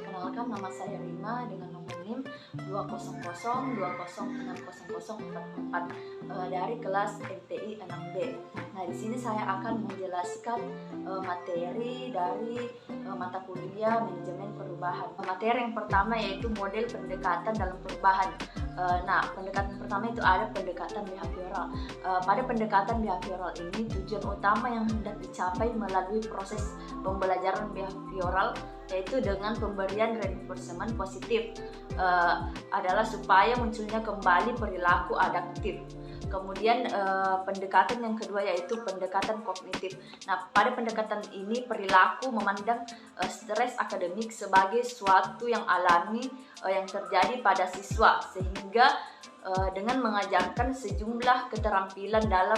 Perkenalkan, nama saya Rima dengan nomor NIM 200206044 dari kelas MTI 6B. Nah, di sini saya akan menjelaskan materi dari mata kuliah manajemen perubahan. Materi yang pertama yaitu model pendekatan dalam perubahan. Nah, pendekatan pertama itu ada pendekatan behavioral. Pada pendekatan behavioral ini tujuan utama yang hendak dicapai melalui proses pembelajaran behavioral yaitu dengan pemberian reinforcement positif adalah supaya munculnya kembali perilaku adaptif. Kemudian pendekatan yang kedua yaitu pendekatan kognitif. Nah, pada pendekatan ini perilaku memandang stres akademik sebagai suatu yang alami yang terjadi pada siswa, sehingga dengan mengajarkan sejumlah keterampilan dalam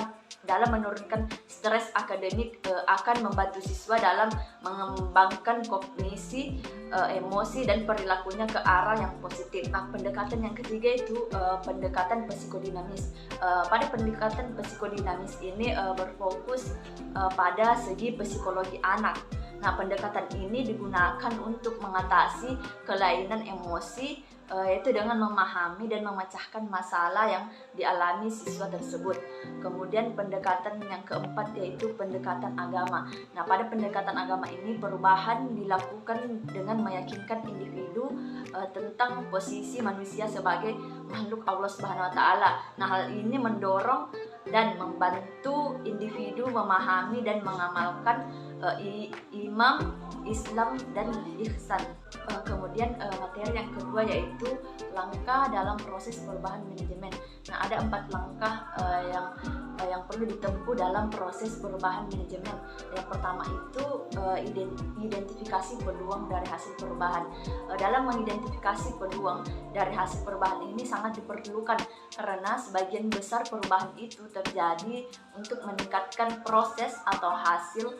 menurunkan stres akademik akan membantu siswa dalam mengembangkan kognisi, emosi dan perilakunya ke arah yang positif. Nah, pendekatan yang ketiga itu pendekatan psikodinamis. Pada pendekatan psikodinamis ini berfokus pada segi psikologi anak. Nah, pendekatan ini digunakan untuk mengatasi kelainan emosi, yaitu dengan memahami dan memecahkan masalah yang dialami siswa tersebut. Kemudian pendekatan yang keempat yaitu pendekatan agama. Nah, pada pendekatan agama ini perubahan dilakukan dengan meyakinkan individu tentang posisi manusia sebagai makhluk Allah Subhanahu wa taala. Nah, hal ini mendorong dan membantu individu memahami dan mengamalkan iman, Islam dan ihsan. Kemudian materi yang kedua yaitu langkah dalam proses perubahan manajemen. Nah, ada 4 langkah yang perlu ditempuh dalam proses perubahan manajemen. Yang pertama itu identifikasi peluang dari hasil perubahan. Dalam mengidentifikasi peluang dari hasil perubahan ini sangat diperlukan karena sebagian besar perubahan itu terjadi untuk meningkatkan proses atau hasil.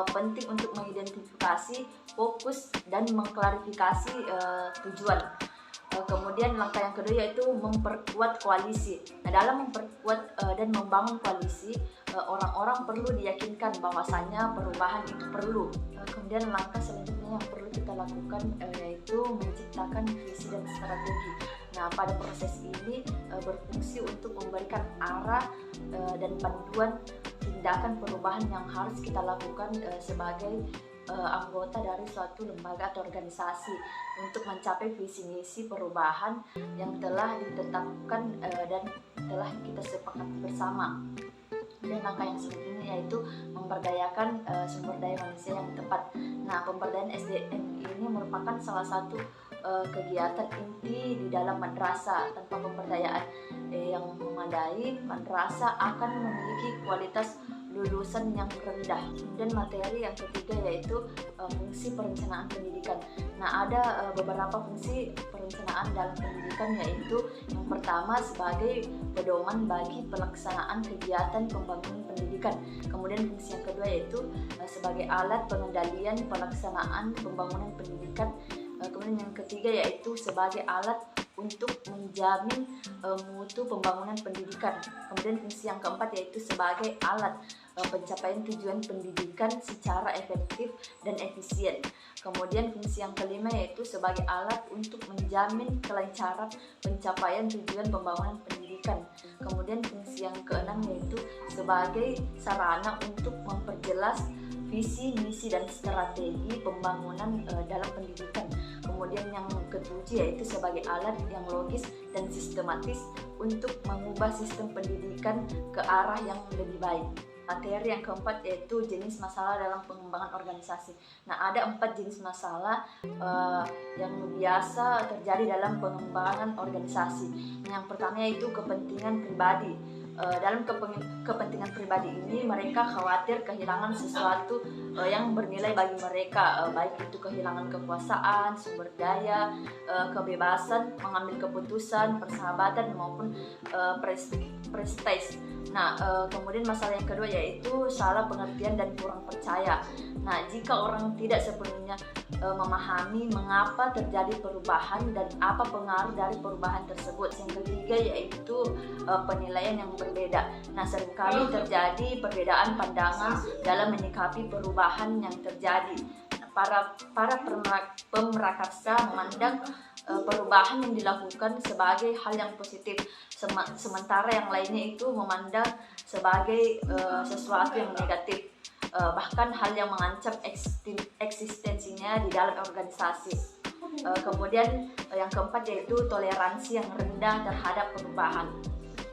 Penting untuk mengidentifikasi, fokus dan mengklarifikasi tujuan. Kemudian langkah yang kedua yaitu memperkuat koalisi. Nah, dalam memperkuat dan membangun koalisi, orang-orang perlu diyakinkan bahwasanya perubahan itu perlu. Kemudian langkah selanjutnya yang perlu kita lakukan yaitu menciptakan visi dan strategi. Nah, pada proses ini berfungsi untuk memberikan arah dan panduan tindakan perubahan yang harus kita lakukan sebagai anggota dari suatu lembaga atau organisasi untuk mencapai visi misi perubahan yang telah ditetapkan dan telah kita sepakati bersama. Dan langkah yang selanjutnya yaitu memberdayakan sumber daya manusia yang tepat. Nah, pemberdayaan SDM ini merupakan salah satu kegiatan inti di dalam madrasah. Tanpa pemberdayaan yang memadai, madrasah akan memiliki kualitas lulusan yang rendah. Dan materi yang ketiga yaitu fungsi perencanaan pendidikan. Nah, ada beberapa fungsi perencanaan dalam pendidikan, yaitu yang pertama sebagai pedoman bagi pelaksanaan kegiatan pembangunan pendidikan. Kemudian fungsi yang kedua yaitu sebagai alat pengendalian pelaksanaan pembangunan pendidikan. Kemudian yang ketiga yaitu sebagai alat untuk menjamin mutu pembangunan pendidikan. Kemudian fungsi yang keempat yaitu sebagai alat pencapaian tujuan pendidikan secara efektif dan efisien. Kemudian fungsi yang kelima yaitu sebagai alat untuk menjamin kelancaran pencapaian tujuan pembangunan pendidikan. Kemudian fungsi yang keenam yaitu sebagai sarana untuk memperjelas visi, misi, dan strategi pembangunan dalam pendidikan. Kemudian yang ketujuh yaitu sebagai alat yang logis dan sistematis untuk mengubah sistem pendidikan ke arah yang lebih baik. Materi yang keempat yaitu jenis masalah dalam pengembangan organisasi. Nah, ada 4 jenis masalah yang biasa terjadi dalam pengembangan organisasi. Yang pertama yaitu kepentingan pribadi. Dalam kepentingan pribadi ini mereka khawatir kehilangan sesuatu yang bernilai bagi mereka, baik itu kehilangan kekuasaan, sumber daya, kebebasan mengambil keputusan, persahabatan maupun prestasi. Nah, kemudian masalah yang kedua yaitu salah pengertian dan kurang percaya. Nah, jika orang tidak sepenuhnya memahami mengapa terjadi perubahan dan apa pengaruh dari perubahan tersebut. Yang ketiga yaitu penilaian yang berbeda. Nah, seringkali terjadi perbedaan pandangan dalam menyikapi perubahan yang terjadi. Nah, para pemrakarsa memandang perubahan yang dilakukan sebagai hal yang positif, sementara yang lainnya itu memandang sebagai sesuatu yang negatif, bahkan hal yang mengancam eksistensinya di dalam organisasi. Kemudian yang keempat yaitu toleransi yang rendah terhadap perubahan.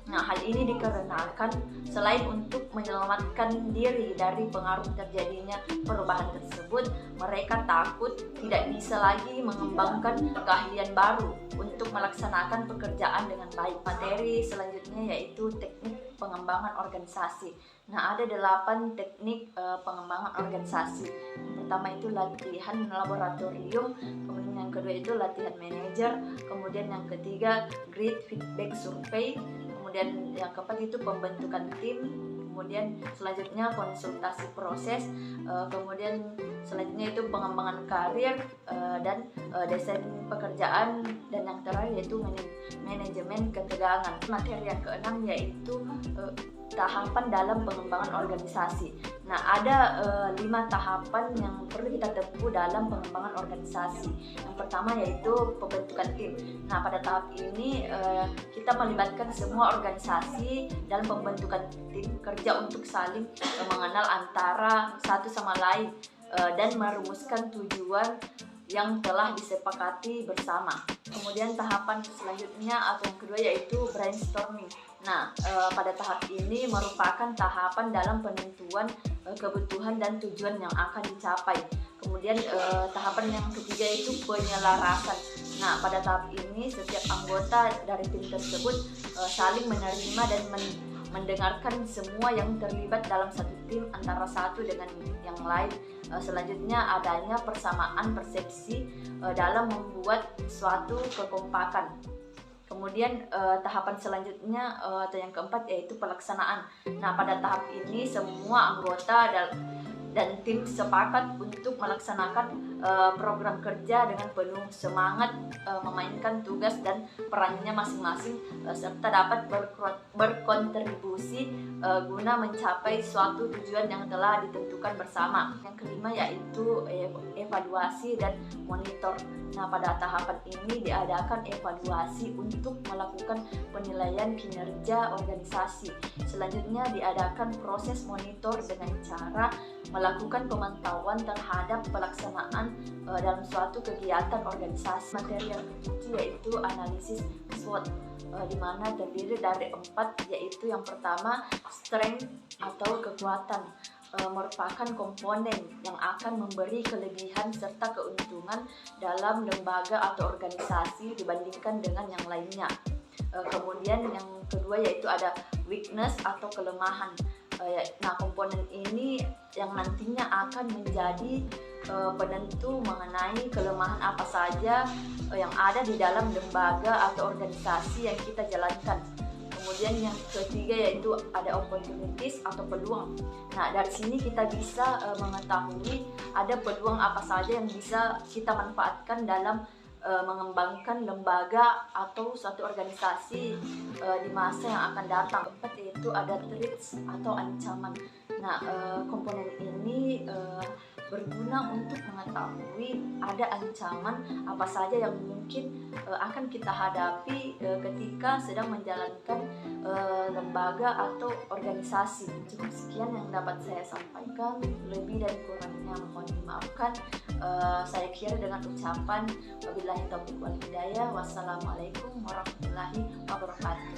Nah, hal ini dikarenakan selain untuk menyelamatkan diri dari pengaruh terjadinya perubahan tersebut, mereka takut tidak bisa lagi mengembangkan keahlian baru untuk melaksanakan pekerjaan dengan baik. Materi selanjutnya yaitu teknik pengembangan organisasi. Nah, ada 8 teknik pengembangan organisasi. Yang pertama itu latihan laboratorium, kemudian yang kedua itu latihan manajer, kemudian yang ketiga grid feedback survey, kemudian yang keempat itu pembentukan tim, kemudian selanjutnya konsultasi proses, kemudian selanjutnya itu pengembangan karir dan desain pekerjaan, dan yang terakhir yaitu manajemen ketegangan. Materi yang keenam yaitu tahapan dalam pengembangan organisasi. Nah, ada 5 tahapan yang perlu kita tempuh dalam pengembangan organisasi. Yang pertama yaitu pembentukan tim. Nah, pada tahap ini kita melibatkan semua organisasi dalam pembentukan tim kerja untuk saling mengenal antara satu sama lain dan merumuskan tujuan yang telah disepakati bersama. Kemudian tahapan selanjutnya atau yang kedua yaitu brainstorming. Nah, pada tahap ini merupakan tahapan dalam penentuan kebutuhan dan tujuan yang akan dicapai. Kemudian tahapan yang ketiga itu penyelarasan. Nah, pada tahap ini setiap anggota dari tim tersebut saling menerima dan mendengarkan semua yang terlibat dalam satu tim antara satu dengan yang lain. Selanjutnya adanya persamaan persepsi dalam membuat suatu kekompakan. Kemudian tahapan selanjutnya atau yang keempat yaitu pelaksanaan. Nah, pada tahap ini semua anggota dan tim sepakat untuk melaksanakan program kerja dengan penuh semangat, memainkan tugas dan perannya masing-masing, serta dapat berkontribusi guna mencapai suatu tujuan yang telah ditentukan bersama. Yang kelima yaitu evaluasi dan monitor. Nah, pada tahapan ini diadakan evaluasi untuk melakukan penilaian kinerja organisasi. Selanjutnya diadakan proses monitor dengan cara melakukan pemantauan terhadap pelaksanaan dalam suatu kegiatan organisasi. Materi yang ketujuh yaitu analisis SWOT, di mana terdiri dari 4, yaitu yang pertama strength atau kekuatan, merupakan komponen yang akan memberi kelebihan serta keuntungan dalam lembaga atau organisasi dibandingkan dengan yang lainnya. Kemudian yang kedua yaitu ada weakness atau kelemahan. Nah, komponen ini yang nantinya akan menjadi penentu mengenai kelemahan apa saja yang ada di dalam lembaga atau organisasi yang kita jalankan. Kemudian yang ketiga yaitu ada opportunities atau peluang. Nah, dari sini kita bisa mengetahui ada peluang apa saja yang bisa kita manfaatkan dalam mengembangkan lembaga atau suatu organisasi di masa yang akan datang. Keempat yaitu ada threats atau ancaman. Nah, komponen ini berguna untuk mengetahui ada ancaman apa saja yang mungkin akan kita hadapi ketika sedang menjalankan lembaga atau organisasi. Cukup sekian yang dapat saya sampaikan, lebih dan kurangnya mohon dimaafkan. Saya kira dengan ucapan wabillahi taufiq wal hidayah. Wassalamualaikum warahmatullahi wabarakatuh.